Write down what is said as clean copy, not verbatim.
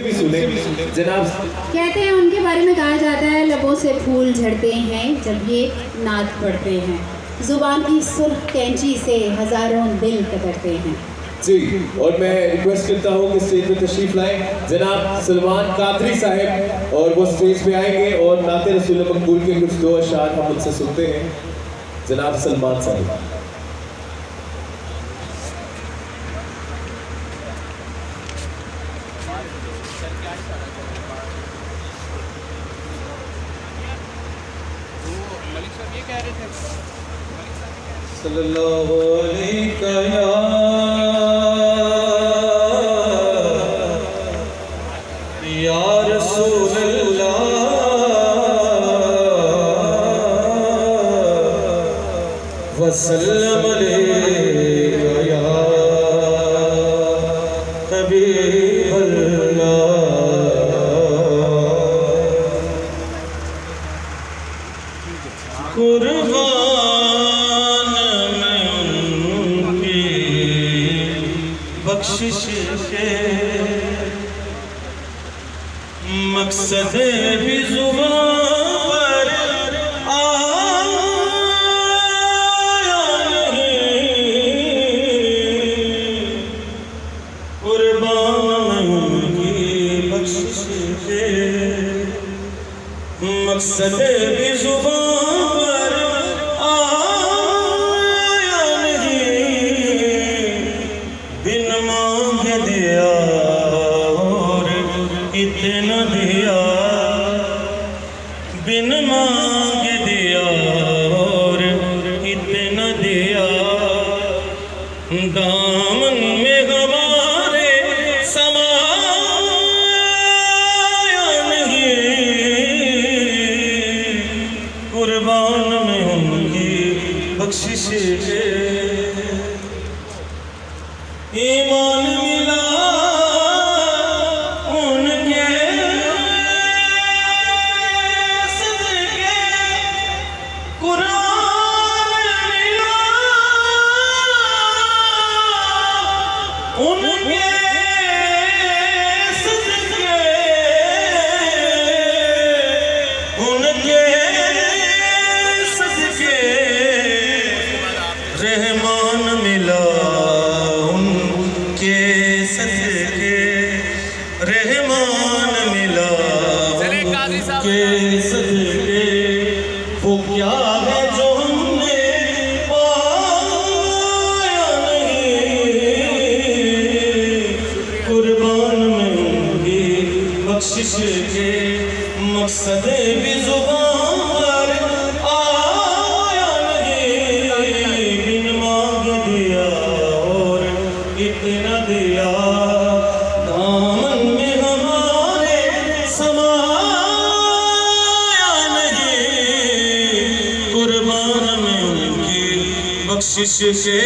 भी सुने जनाब। कहते हैं उनके बारे में कहा जाता है लबों से फूल झड़ते हैं जब ये नात पढ़ते हैं, जुबान की सुर्ख कैंची से हजारों दिल कतरते हैं। जी, और मैं रिक्वेस्ट करता हूँ कि स्टेज पे तशरीफ लाएं जनाब सलमान कादरी साहब, और वो स्टेज पे आएंगे और नाते रसूल मकबूल के कुछ दो अशार हम उनसे सुनते हैं। जनाब सलमान साहब। सल्लल्लाहु अलैहि या रसूल अल्लाह वसल्लम अलैका या हबीब अल्लाह। बख्शिश के मकसद भी जुबान पर आया नहीं, कुर्बान उनकी बख्शिश के मकसद भी जुबान पर आया नहीं, बिन मांगे दिया और इतना दिया, बिन मांगे दिया और इतना दिया, दामन में हमारे समाया नहीं, कुर्बान में उनकी बख्शिश के ईमान मिला उनके सदके, कुरान मिला उनके सदके, उनके सदके रहमान मिला उनके सदके, रहमान मिला उनके सदके। वो क्या है जो हमने पाया नहीं, कुर्बान में उनकी बख्शिश के मकसद भी जुबान पर आया नहीं, बिन मांग दिया और इतना दिया, दामन में हमारे समाया नहीं, कुर्बान में उनकी बख्शिश से